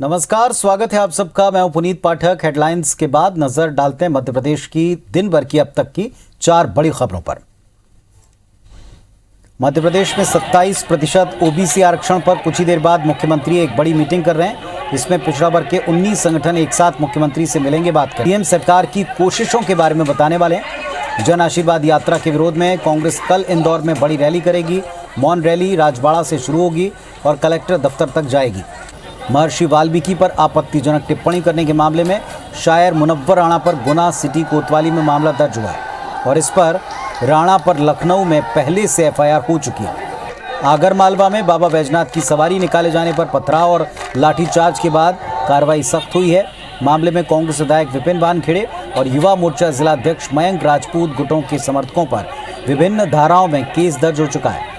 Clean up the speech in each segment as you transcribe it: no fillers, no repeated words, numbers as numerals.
नमस्कार, स्वागत है आप सबका। मैं हूं पुनीत पाठक। हेडलाइंस के बाद नजर डालते हैं मध्य प्रदेश की दिन भर की अब तक की 4 बड़ी खबरों पर। मध्य प्रदेश में 27% ओबीसी आरक्षण पर कुछ ही देर बाद मुख्यमंत्री एक बड़ी मीटिंग कर रहे हैं। इसमें पिछड़ा वर्ग के 19 संगठन एक साथ मुख्यमंत्री से मिलेंगे, बात करेंगे। पीएम सरकार की कोशिशों के बारे में बताने वाले हैं। जन आशीर्वाद यात्रा के विरोध में कांग्रेस कल इंदौर में बड़ी रैली करेगी। मौन रैली राजबाड़ा से शुरू होगी और कलेक्टर दफ्तर तक जाएगी। महर्षि वाल्मीकि पर आपत्तिजनक टिप्पणी करने के मामले में शायर मुनव्वर राणा पर गुना सिटी कोतवाली में मामला दर्ज हुआ है और इस पर राणा पर लखनऊ में पहले से एफआईआर हो चुकी है। आगरमालवा में बाबा बैजनाथ की सवारी निकाले जाने पर पथराव और लाठीचार्ज के बाद कार्रवाई सख्त हुई है। मामले में कांग्रेस विधायक विपिन वानखेड़े और युवा मोर्चा जिलाध्यक्ष मयंक राजपूत गुटों के समर्थकों पर विभिन्न धाराओं में केस दर्ज हो चुका है।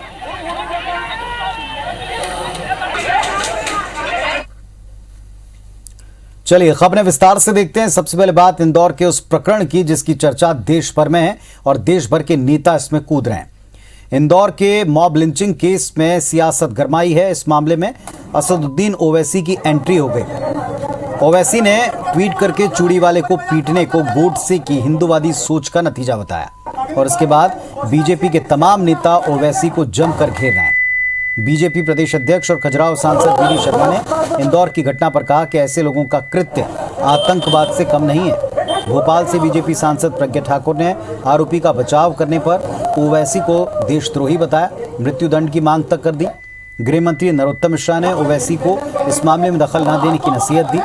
चलिए खबरें विस्तार से देखते हैं। सबसे पहले बात इंदौर के उस प्रकरण की जिसकी चर्चा देश भर में है और देश भर के नेता इसमें कूद रहे हैं। इंदौर के मॉब लिंचिंग केस में सियासत गरमाई है। इस मामले में असदुद्दीन ओवैसी की एंट्री हो गई। ओवैसी ने ट्वीट करके चूड़ी वाले को पीटने को गोडसे की हिंदूवादी सोच का नतीजा बताया और इसके बाद बीजेपी के तमाम नेता ओवैसी को जमकर घेर रहे हैं। बीजेपी प्रदेश अध्यक्ष और खजुराहो सांसद वीडी शर्मा ने इंदौर की घटना पर कहा कि ऐसे लोगों का कृत्य आतंकवाद से कम नहीं है। भोपाल से बीजेपी सांसद प्रज्ञा ठाकुर ने आरोपी का बचाव करने पर ओवैसी को देशद्रोही बताया, मृत्युदंड की मांग तक कर दी। गृह मंत्री नरोत्तम मिश्रा ने ओवैसी को इस मामले में दखल न देने की नसीहत दी।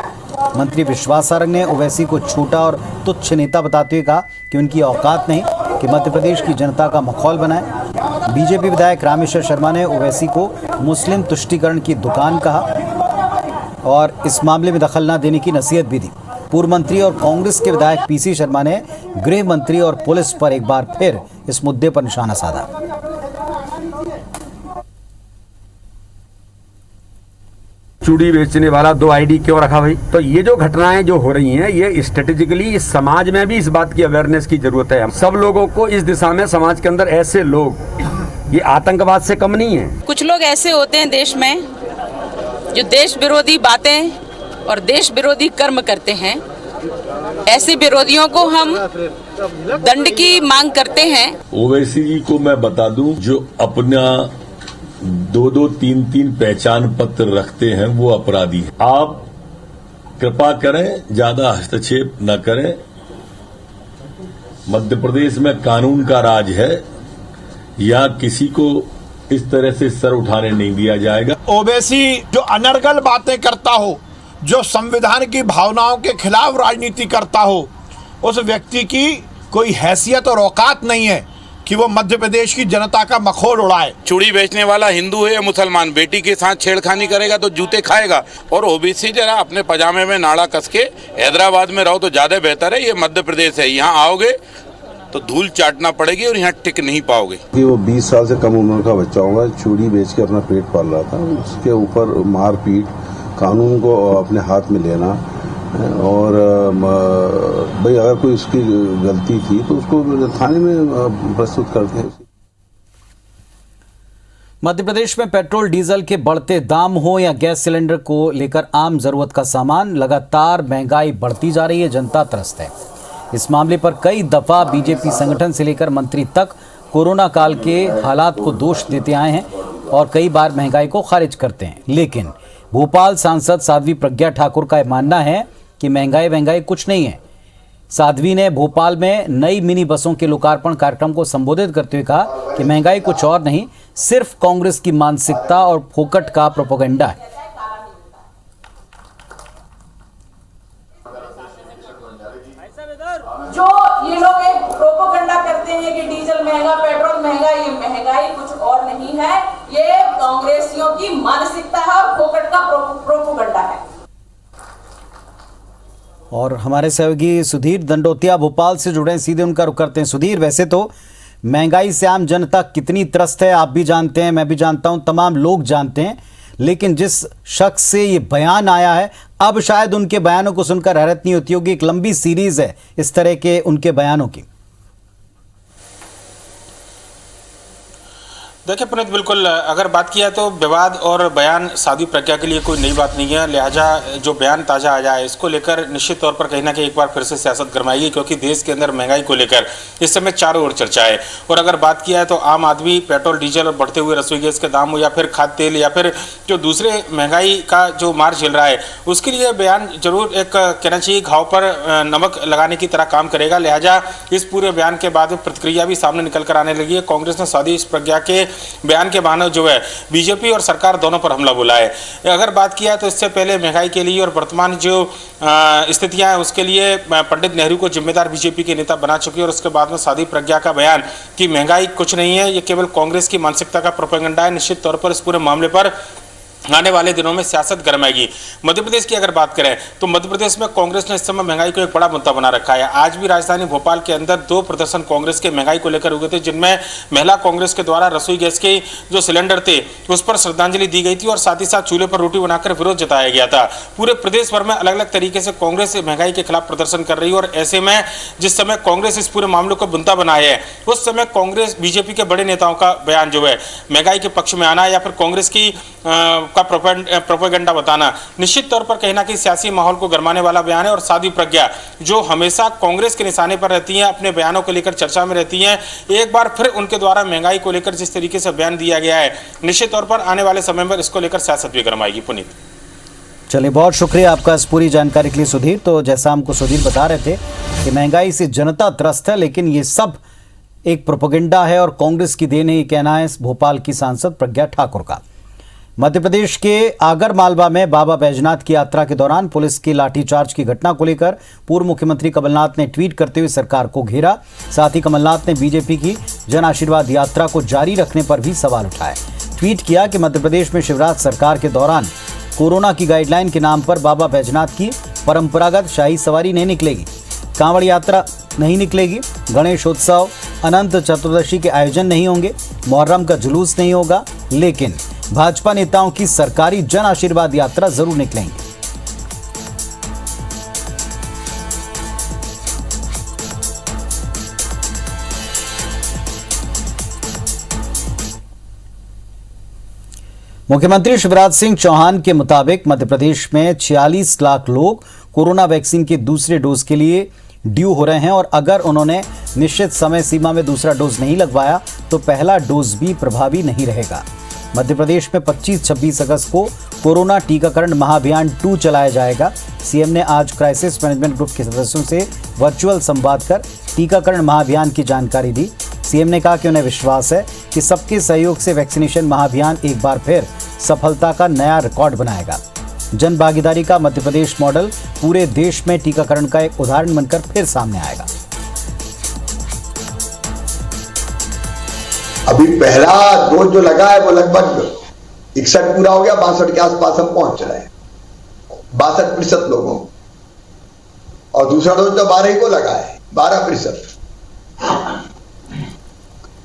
मंत्री विश्वास सारंग ने ओवैसी को छोटा और तुच्छ नेता बताते हुए कहा कि उनकी औकात नहीं कि मध्य प्रदेश की जनता का मखौल बनाए। बीजेपी विधायक रामेश्वर शर्मा ने ओवैसी को मुस्लिम तुष्टीकरण की दुकान कहा और इस मामले में दखल न देने की नसीहत भी दी। पूर्व मंत्री और कांग्रेस के विधायक पीसी शर्मा ने गृह मंत्री और पुलिस पर एक बार फिर इस मुद्दे पर निशाना साधा। चूड़ी बेचने वाला 2 आईडी क्यों रखा भाई? तो ये जो घटनाएं जो हो रही हैं ये स्ट्रेटेजिकली इस समाज में भी इस बात की अवेयरनेस की जरूरत है। हम सब लोगों को इस दिशा में समाज के अंदर ऐसे लोग ये आतंकवाद से कम नहीं है। कुछ लोग ऐसे होते हैं देश में जो देश विरोधी बातें और देश विरोधी कर्म करते हैं। ऐसे विरोधियों को हम दंड की मांग करते हैं। ओवैसी जी को मैं बता दूं, जो अपना 2-2, 3-3 पहचान पत्र रखते हैं वो अपराधी हैं। आप कृपा करें, ज्यादा हस्तक्षेप न करें। मध्य प्रदेश में कानून का राज है, या किसी को इस तरह से सर उठाने नहीं दिया जाएगा। ओवैसी जो अनर्गल बातें करता हो, जो संविधान की भावनाओं के खिलाफ राजनीति करता हो, उस व्यक्ति की कोई हैसियत और औकात नहीं है कि वो मध्य प्रदेश की जनता का मखौल उड़ाए। चूड़ी बेचने वाला हिंदू है या मुसलमान, बेटी के साथ छेड़खानी करेगा तो जूते खाएगा। और ओबीसी जरा अपने पजामे में नाड़ा कस के हैदराबाद में रहो तो ज्यादा बेहतर है। ये मध्य प्रदेश है, यहाँ आओगे तो धूल चाटना पड़ेगी और यहाँ टिक नहीं पाओगे। वो 20 साल से कम उम्र का बच्चा होगा, चूड़ी बेच के अपना पेट पाल रहा था। उसके ऊपर मारपीट, कानून को अपने हाथ में लेना, और भाई अगर कोई उसकी गलती थी तो उसको थाने में प्रस्तुत करते हैं। मध्य प्रदेश में पेट्रोल डीजल के बढ़ते दाम हो या गैस सिलेंडर को लेकर आम जरूरत का सामान, लगातार महंगाई बढ़ती जा रही है। जनता त्रस्त है। इस मामले पर कई दफा बीजेपी संगठन से लेकर मंत्री तक कोरोना काल के हालात को दोष देते आए हैं और कई बार महंगाई को खारिज करते हैं। लेकिन भोपाल सांसद साध्वी प्रज्ञा ठाकुर का मानना है कि महंगाई कुछ नहीं है। साध्वी ने भोपाल में नई मिनी बसों के लोकार्पण कार्यक्रम को संबोधित करते हुए कहा कि महंगाई कुछ और नहीं, सिर्फ कांग्रेस की मानसिकता और फोकट का प्रोपेगेंडा है। जो ये लोग एक प्रोपेगेंडा करते हैं कि डीजल महंगा, पेट्रोल महंगा, ये महंगाई कुछ और नहीं है, ये कांग्रेसियों की मानसिकता है और फोकट का प्रोपेगेंडा है। और हमारे सहयोगी सुधीर दंडोतिया भोपाल से जुड़े हैं, सीधे उनका रुख करते हैं। सुधीर, वैसे तो महंगाई से आम जनता कितनी त्रस्त है आप भी जानते हैं, मैं भी जानता हूं, तमाम लोग जानते हैं, लेकिन जिस शख्स से ये बयान आया है, अब शायद उनके बयानों को सुनकर हैरत नहीं होती होगी। एक लंबी सीरीज है इस तरह के उनके बयानों की। देखिए पुनीत, बिल्कुल अगर बात किया तो विवाद और बयान साध्वी प्रज्ञा के लिए कोई नई बात नहीं है। लिहाजा जो बयान ताज़ा आया है इसको लेकर निश्चित तौर पर कहीं ना कहीं एक बार फिर से सियासत गरमाएगी, क्योंकि देश के अंदर महंगाई को लेकर इस समय चारों ओर चर्चा है। और अगर बात किया है तो आम आदमी पेट्रोल डीजल और बढ़ते हुए रसोई गैस के दाम हो या फिर खाद्य तेल या फिर जो दूसरे महंगाई का जो मार झेल रहा है उसके लिए बयान जरूर एक कहना चाहिए घाव पर नमक लगाने की तरह काम करेगा। लिहाजा इस पूरे बयान के बाद प्रतिक्रिया भी सामने निकल कर आने लगी है। कांग्रेस ने साध्वी प्रज्ञा के बयान के बहाने जो है बीजेपी और सरकार दोनों पर हमला बोला है। अगर बात किया तो इससे पहले महंगाई के लिए और वर्तमान जो स्थितियां हैं उसके लिए पंडित नेहरू को जिम्मेदार बीजेपी के नेता बना चुके हैं। और उसके बाद में साध्वी प्रज्ञा का बयान कि महंगाई कुछ नहीं है, ये केवल कांग्रेस की मानसिकता का प्रोपेगेंडा है। निश्चित तौर पर इस पूरे मामले पर आने वाले दिनों में सियासत गरमाएगी। मध्य प्रदेश की अगर बात करें तो मध्य प्रदेश में कांग्रेस ने इस समय महंगाई को एक बड़ा मुद्दा बना रखा है। आज भी राजधानी भोपाल के अंदर 2 प्रदर्शन कांग्रेस के महंगाई को लेकर हुए थे, जिनमें महिला कांग्रेस के द्वारा रसोई गैस के जो सिलेंडर थे उस पर श्रद्धांजलि दी गई थी और साथ ही साथ चूल्हे पर रोटी बनाकर विरोध जताया गया था। पूरे प्रदेश भर में अलग अलग तरीके से कांग्रेस महंगाई के खिलाफ प्रदर्शन कर रही है। और ऐसे में जिस समय कांग्रेस इस पूरे मामले को बुंदा बनाया है उस समय कांग्रेस बीजेपी के बड़े नेताओं का बयान जो है महंगाई के पक्ष में आना या फिर कांग्रेस की का प्रोपेगेंडा बताना निश्चित तौर पर कहीं ना कहीं सियासी माहौल को गरमाने वाला बयान है। और साध्वी प्रज्ञा जो हमेशा कांग्रेस के निशाने पर रहती हैं, अपने बयानों को लेकर चर्चा में रहती हैं, एक बार फिर उनके द्वारा महंगाई को लेकर जिस तरीके से बयान दिया गया है निश्चित तौर पर आने वाले समय में इसको लेकर सियासत भी गरमाएगी। पुनीत, चलिए, बहुत शुक्रिया आपका इस पूरी जानकारी के लिए सुधीर। तो जैसा हमको सुधीर बता रहे थे कि महंगाई से जनता त्रस्त है, लेकिन ये सब एक प्रोपेगेंडा है और कांग्रेस की देन है, ये कहना है भोपाल की सांसद प्रज्ञा ठाकुर का। मध्य प्रदेश के आगर मालवा में बाबा बैजनाथ की यात्रा के दौरान पुलिस की लाठीचार्ज की घटना को लेकर पूर्व मुख्यमंत्री कमलनाथ ने ट्वीट करते हुए सरकार को घेरा। साथ ही कमलनाथ ने बीजेपी की जन आशीर्वाद यात्रा को जारी रखने पर भी सवाल उठाए। ट्वीट किया कि मध्य प्रदेश में शिवराज सरकार के दौरान कोरोना की गाइडलाइन के नाम पर बाबा बैजनाथ की परंपरागत शाही सवारी नहीं निकलेगी, कांवड़ यात्रा नहीं निकलेगी, गणेशोत्सव, अनंत चतुर्दशी के आयोजन नहीं होंगे, मुहर्रम का जुलूस नहीं होगा, लेकिन भाजपा नेताओं की सरकारी जन आशीर्वाद यात्रा जरूर निकलेंगी। मुख्यमंत्री शिवराज सिंह चौहान के मुताबिक मध्य प्रदेश में 46 लाख लोग कोरोना वैक्सीन के दूसरे डोज के लिए ड्यू हो रहे हैं और अगर उन्होंने निश्चित समय सीमा में दूसरा डोज नहीं लगवाया तो पहला डोज भी प्रभावी नहीं रहेगा। मध्य प्रदेश में 25-26 अगस्त को कोरोना टीकाकरण महाअभियान 2 चलाया जाएगा। सीएम ने आज क्राइसिस मैनेजमेंट ग्रुप के सदस्यों से वर्चुअल संवाद कर टीकाकरण महाअभियान की जानकारी दी। सीएम ने कहा कि उन्हें विश्वास है कि सबके सहयोग से वैक्सीनेशन महाअभियान एक बार फिर सफलता का नया रिकॉर्ड बनाएगा। जन भागीदारी का मध्य प्रदेश मॉडल पूरे देश में टीकाकरण का एक उदाहरण बनकर फिर सामने आएगा। अभी पहला डोज जो लगा है वो लगभग 61 पूरा हो गया, 62 के आसपास हम पहुंच रहे हैं, 62% लोगों को, और दूसरा डोज तो 12 को लगा है, 12%।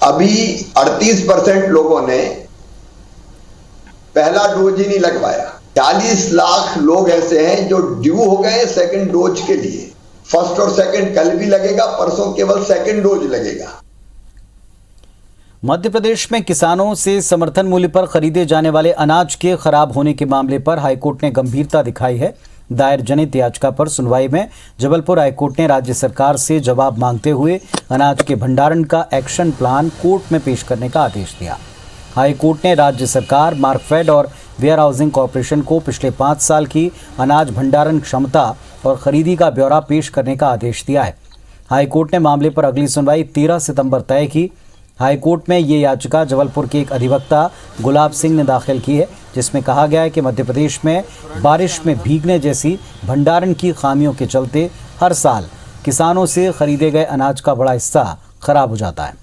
अभी 38% लोगों ने पहला डोज ही नहीं लगवाया। 40 लाख लोग ऐसे हैं जो ड्यू हो गए सेकंड डोज के लिए। फर्स्ट और सेकंड कल भी लगेगा, परसों केवल सेकंड डोज लगेगा। मध्य प्रदेश में किसानों से समर्थन मूल्य पर खरीदे जाने वाले अनाज के खराब होने के मामले पर हाईकोर्ट ने गंभीरता दिखाई है। दायर जनहित याचिका पर सुनवाई में जबलपुर हाईकोर्ट ने राज्य सरकार से जवाब मांगते हुए अनाज के भंडारण का एक्शन प्लान कोर्ट में पेश करने का आदेश दिया। हाईकोर्ट ने राज्य सरकार, मार्कफेड और वेयर हाउसिंग कॉरपोरेशन को पिछले 5 साल की अनाज भंडारण क्षमता और खरीदी का ब्यौरा पेश करने का आदेश दिया है। हाईकोर्ट ने मामले पर अगली सुनवाई 13 सितंबर तय की। हाईकोर्ट में ये याचिका जबलपुर के एक अधिवक्ता गुलाब सिंह ने दाखिल की है, जिसमें कहा गया है कि मध्य प्रदेश में बारिश में भीगने जैसी भंडारण की खामियों के चलते हर साल किसानों से खरीदे गए अनाज का बड़ा हिस्सा खराब हो जाता है।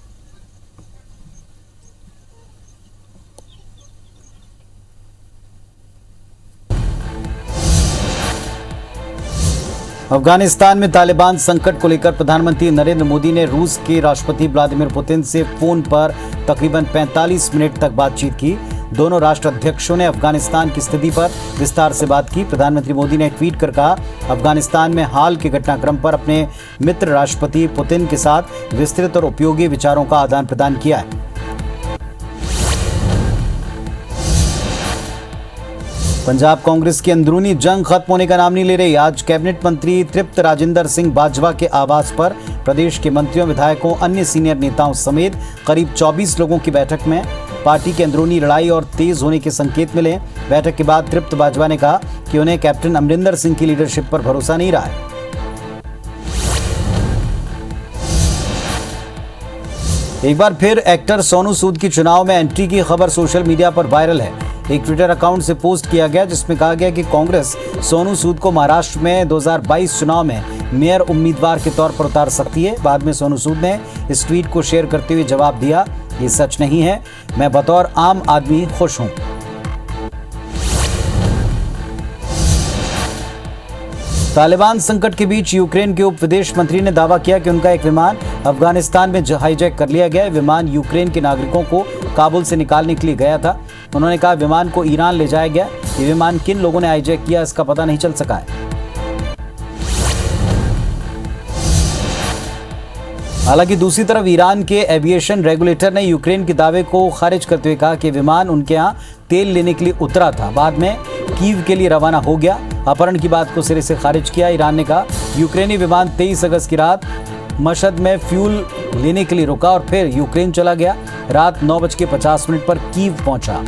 अफगानिस्तान में तालिबान संकट को लेकर प्रधानमंत्री नरेंद्र मोदी ने रूस के राष्ट्रपति व्लादिमीर पुतिन से फोन पर तकरीबन 45 मिनट तक बातचीत की। दोनों राष्ट्राध्यक्षों ने अफगानिस्तान की स्थिति पर विस्तार से बात की। प्रधानमंत्री मोदी ने ट्वीट कर कहा, अफगानिस्तान में हाल के घटनाक्रम पर अपने मित्र राष्ट्रपति पुतिन के साथ विस्तृत और उपयोगी विचारों का आदान प्रदान किया है। पंजाब कांग्रेस की अंदरूनी जंग खत्म होने का नाम नहीं ले रही। आज कैबिनेट मंत्री तृप्त राजेंद्र सिंह बाजवा के आवास पर प्रदेश के मंत्रियों, विधायकों, अन्य सीनियर नेताओं समेत करीब 24 लोगों की बैठक में पार्टी की अंदरूनी लड़ाई और तेज होने के संकेत मिले। बैठक के बाद तृप्त बाजवा ने कहा कि उन्हें कैप्टन अमरिंदर सिंह की लीडरशिप पर भरोसा नहीं रहा है। एक बार फिर एक्टर सोनू सूद की चुनाव में एंट्री की खबर सोशल मीडिया पर वायरल है। एक ट्विटर अकाउंट से पोस्ट किया गया जिसमें कहा गया कि कांग्रेस सोनू सूद को महाराष्ट्र में 2022 चुनाव में मेयर उम्मीदवार के तौर पर उतार सकती है। बाद में सोनू सूद ने इस ट्वीट को शेयर करते हुए जवाब दिया, ये सच नहीं है, मैं बतौर आम आदमी खुश हूं। तालिबान संकट के बीच यूक्रेन के उप विदेश मंत्री ने दावा किया कि उनका एक विमान अफगानिस्तान में हाईजैक कर लिया गया है। विमान यूक्रेन के नागरिकों को काबुल से निकालने के लिए गया था। उन्होंने कहा विमान को ईरान ले जाया गया। ये विमान किन लोगों ने हाईजैक किया इसका पता नहीं चल सका है। हालांकि दूसरी तरफ ईरान के एविएशन रेगुलेटर ने यूक्रेन के दावे को खारिज करते हुए कहा कि विमान उनके यहां तेल लेने के लिए उतरा था, बाद में कीव के लिए रवाना हो गया। अपहरण की बात को सिरे से खारिज किया। ईरान ने कहा यूक्रेनी विमान 23 अगस्त की रात मशहद में फ्यूल लेने के लिए रुका और फिर यूक्रेन चला गया। रात 9:50 पर कीव पहुंचा।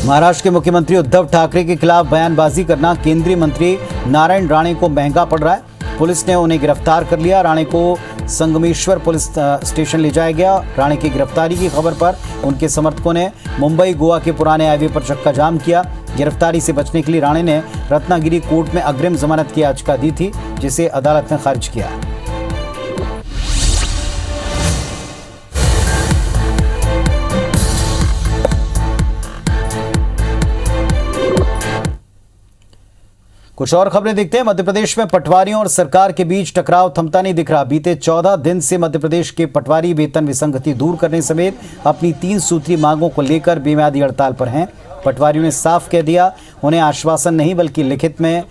महाराष्ट्र के मुख्यमंत्री उद्धव ठाकरे के खिलाफ बयानबाजी करना केंद्रीय मंत्री नारायण राणे को महंगा पड़ रहा है। पुलिस ने उन्हें गिरफ्तार कर लिया। राणे को संगमेश्वर पुलिस स्टेशन ले जाया गया। राणे की गिरफ्तारी की खबर पर उनके समर्थकों ने मुंबई गोवा के पुराने हाईवे पर चक्का जाम किया। गिरफ्तारी से बचने के लिए राणे ने रत्नागिरी कोर्ट में अग्रिम जमानत की याचिका दी थी, जिसे अदालत ने खारिज किया। कुछ और खबरें देखते हैं। मध्य प्रदेश में पटवारियों और सरकार के बीच टकराव थमता नहीं दिख रहा। बीते 14 दिन से मध्य प्रदेश के पटवारी वेतन विसंगति दूर करने समेत अपनी 3 सूत्री मांगों को लेकर बेमियादी हड़ताल पर हैं। पटवारियों ने साफ कह दिया उन्हें आश्वासन नहीं बल्कि लिखित में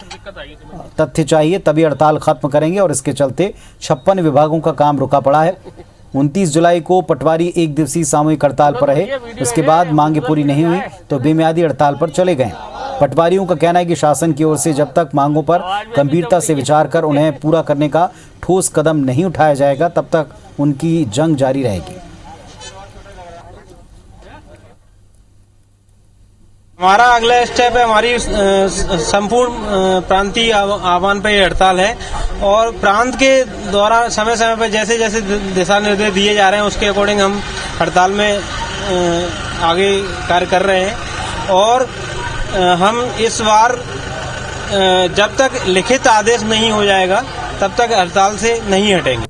तथ्य चाहिए, तभी हड़ताल खत्म करेंगे और इसके चलते 56 विभागों का काम रुका पड़ा है। 29 जुलाई को पटवारी 1 दिवसीय सामूहिक हड़ताल पर रहे। उसके बाद मांगे पूरी नहीं हुई तो बेमियादी हड़ताल पर चले गए। पटवारियों का कहना है कि शासन की ओर से जब तक मांगों पर गंभीरता से विचार कर उन्हें पूरा करने का ठोस कदम नहीं उठाया जाएगा, तब तक उनकी जंग जारी रहेगी। हमारा अगला स्टेप है, हमारी संपूर्ण प्रांतीय आह्वान पे हड़ताल है और प्रांत के द्वारा समय समय पर जैसे जैसे दिशा निर्देश दिए जा रहे हैं उसके अकॉर्डिंग हम हड़ताल में आगे कार्य कर रहे हैं। और हम इस बार जब तक लिखित आदेश नहीं हो जाएगा तब तक हड़ताल से नहीं हटेंगे।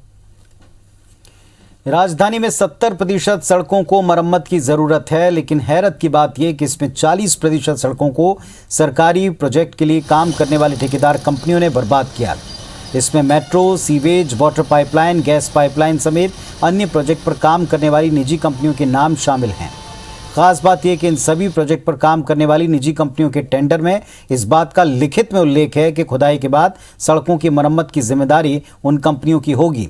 राजधानी में 70% सड़कों को मरम्मत की जरूरत है, लेकिन हैरत की बात यह कि इसमें 40% सड़कों को सरकारी प्रोजेक्ट के लिए काम करने वाली ठेकेदार कंपनियों ने बर्बाद किया। इसमें metro, sewage, water pipeline, gas pipeline समेत अन्य प्रोजेक्ट पर काम करने वाली निजी कंपनियों के नाम शामिल हैं। खास बात यह कि इन सभी प्रोजेक्ट पर काम करने वाली निजी कंपनियों के टेंडर में इस बात का लिखित में उल्लेख है कि खुदाई के बाद सड़कों की मरम्मत की जिम्मेदारी उन कंपनियों की होगी।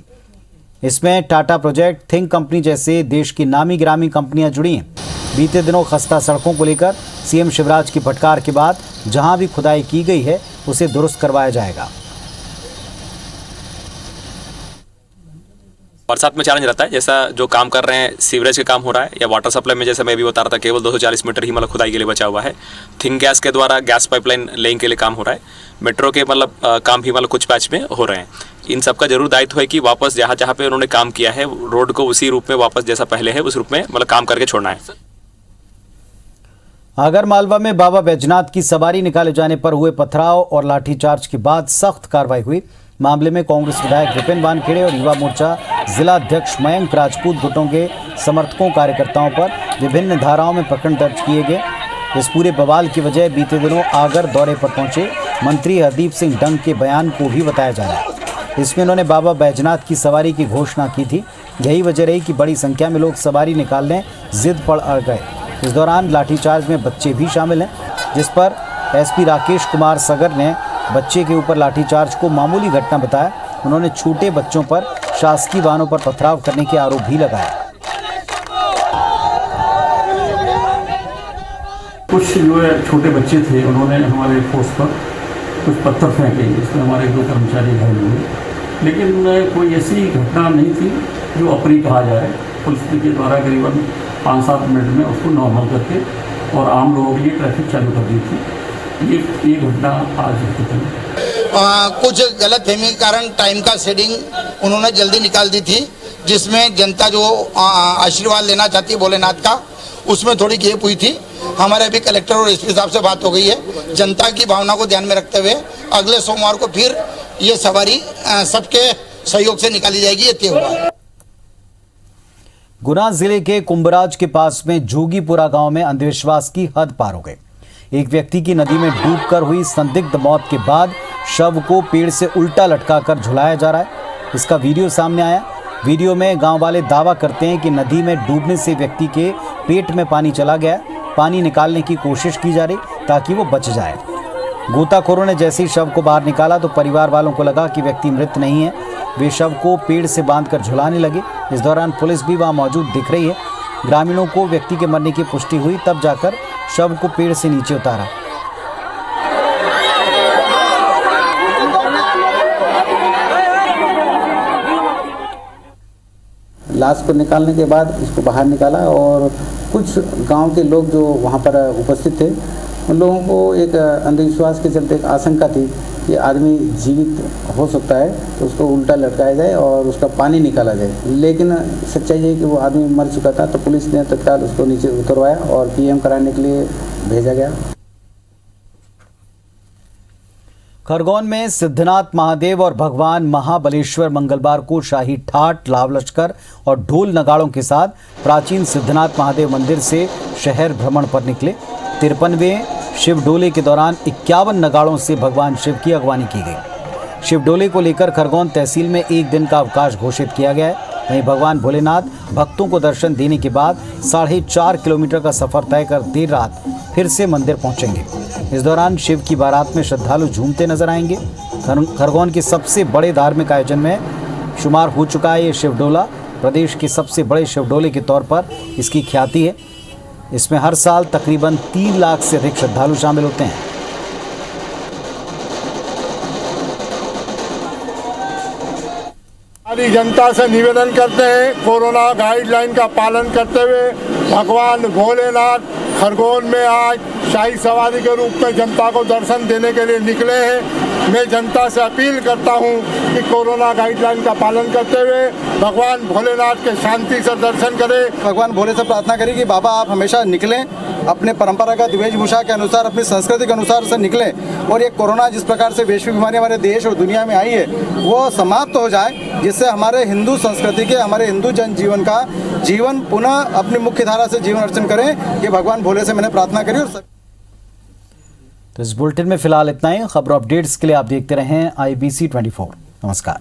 इसमें टाटा प्रोजेक्ट, थिंक कंपनी जैसे देश की नामी गिरामी कंपनियां जुड़ी हैं। बीते दिनों खस्ता सड़कों को लेकर सीएम शिवराज की फटकार के बाद जहां भी खुदाई की गई है उसे दुरुस्त करवाया जाएगा। बरसात में चैलेंज रहता है, जैसा जो काम कर रहे हैं सीवरेज के काम हो रहा है या वाटर सप्लाई में, जैसे मैं भी बता रहा था केवल 240 मीटर ही मतलब खुदाई के लिए बचा हुआ है। थिंक गैस के द्वारा गैस पाइपलाइन लेइंग के लिए काम हो रहा है। मेट्रो के मतलब काम भी मतलब कुछ पैच में हो रहे हैं। इन सब का जरूर दायित्व है कि वापस जहाँ जहाँ पे उन्होंने काम किया है रोड को उसी रूप में वापस जैसा पहले है उस रूप में मतलब काम करके छोड़ना है। आगर मालवा में बाबा बैजनाथ की सवारी निकाले जाने पर हुए पथराव और लाठीचार्ज के बाद सख्त कार्रवाई हुई। मामले में कांग्रेस विधायक विपिन वानखेड़े और युवा मोर्चा जिला अध्यक्ष मयंक राजपूत गुटों के समर्थकों कार्यकर्ताओं पर विभिन्न धाराओं में प्रकरण दर्ज किए गए। इस पूरे बवाल की वजह बीते दिनों आगर दौरे पर पहुंचे मंत्री हरदीप सिंह डंग के बयान को भी बताया जा रहा है। इसमें उन्होंने बाबा बैजनाथ की सवारी की घोषणा की थी। यही वजह रही कि बड़ी संख्या में लोग सवारी निकालने जिद पर अड़ गए। इस दौरान लाठीचार्ज में बच्चे भी शामिल हैं, जिस पर एसपी राकेश कुमार सगर ने बच्चे के ऊपर लाठीचार्ज को मामूली घटना बताया। उन्होंने छोटे बच्चों पर शासकीय वाहनों पर पथराव करने के आरोप भी लगाए। कुछ जो है छोटे बच्चे थे, उन्होंने हमारे फोर्स पर कुछ पत्थर फेंके, इसमें हमारे 2 कर्मचारी घायल हुए, लेकिन कोई ऐसी घटना नहीं थी जो अप्रिय कहा जाए। पुलिस के द्वारा करीबन 5-7 मिनट में उसको नॉर्मल करके और आम लोगों के लिए ट्रैफिक चालू कर दी थी। ये घटना आज घटी थी। कुछ गलत फहमी के कारण टाइम का शेडिंग उन्होंने जल्दी निकाल दी थी, जिसमें जनता जो आशीर्वाद लेना चाहती है भोलेनाथ का, उसमें थोड़ी गेप हुई थी। हमारे अभी कलेक्टर और एसपी साहब से बात हो गई है। जनता की भावना को ध्यान में रखते हुए अगले सोमवार को फिर ये सवारी सबके सहयोग से निकाली जाएगी, ये तय हुआ। गुना जिले के कुंभराज के पास में जोगीपुरा गांव में अंधविश्वास की हद पार हो गई। एक व्यक्ति की नदी में डूबकर हुई संदिग्ध मौत के बाद शव को पेड़ से उल्टा लटकाकर झुलाया जा रहा है। इसका वीडियो सामने आया। वीडियो में गांव वाले दावा करते हैं कि नदी में डूबने से व्यक्ति के पेट में पानी चला गया। पानी निकालने की कोशिश की जा रही ताकि वो बच जाए। गोताखोरों ने जैसे ही शव को बाहर निकाला तो परिवार वालों को लगा कि व्यक्ति मृत नहीं है। वे शव को पेड़ से बांधकर झुलाने लगे। इस दौरान पुलिस भी वहां मौजूद दिख रही है। ग्रामीणों को व्यक्ति के मरने की पुष्टि हुई, तब जाकर शव को पेड़ से नीचे उतारा। लाश को निकालने के बाद उसको बाहर निकाला और कुछ गांव के लोग जो वहां पर उपस्थित थे, उन लोगों को एक अंधविश्वास के चलते एक आशंका थी कि आदमी जीवित हो सकता है, तो उसको उल्टा लटकाया जाए और उसका पानी निकाला जाए। लेकिन सच्चाई है कि वो आदमी मर चुका था, तो पुलिस ने तत्काल उसको नीचे उतरवाया और पीएम कराने के लिए भेजा गया। खरगोन में सिद्धनाथ महादेव और भगवान महाबलेश्वर मंगलवार को शाही ठाट, लाव लश्कर और ढोल नगाड़ों के साथ प्राचीन सिद्धनाथ महादेव मंदिर से शहर भ्रमण पर निकले। 53वें शिव डोले के दौरान 51 नगाड़ों से भगवान शिव की अगवानी की गई। शिव डोले को लेकर खरगोन तहसील में 1 दिन का अवकाश घोषित किया गया है। वहीं भगवान भोलेनाथ भक्तों को दर्शन देने के बाद 4.5 किलोमीटर का सफर तय कर देर रात फिर से मंदिर पहुंचेंगे। इस दौरान शिव की बारात में श्रद्धालु झूमते नजर आएंगे। खरगोन के सबसे बड़े धार्मिक आयोजन में शुमार हो चुका है ये शिवडोला। प्रदेश के सबसे बड़े शिवडोले के तौर पर इसकी ख्याति है। इसमें हर साल तकरीबन 3 लाख से अधिक श्रद्धालु शामिल होते हैं। सारी जनता से निवेदन करते हैं, कोरोना गाइडलाइन का पालन करते हुए भगवान भोलेनाथ खरगोन में आज शाही सवारी के रूप में जनता को दर्शन देने के लिए निकले हैं। मैं जनता से अपील करता हूं कि कोरोना गाइडलाइन का पालन करते हुए भगवान भोलेनाथ के शांति से दर्शन करें। भगवान भोले से प्रार्थना करें कि बाबा आप हमेशा निकलें, अपने परंपरागत वेशभूषा के अनुसार, अपनी संस्कृति के अनुसार से निकलें और ये कोरोना जिस प्रकार से वैश्विक बीमारी हमारे देश और दुनिया में आई है वो समाप्त हो जाए, जिससे हमारे हिंदू संस्कृति के, हमारे हिंदू जनजीवन का जीवन पुनः अपनी मुख्य धारा से जीवन अर्चन करें। ये भगवान भोले से मैंने प्रार्थना करी। और तो इस बुलेटिन में फिलहाल इतना ही। खबर अपडेट्स के लिए आप देखते रहें IBC 24। नमस्कार।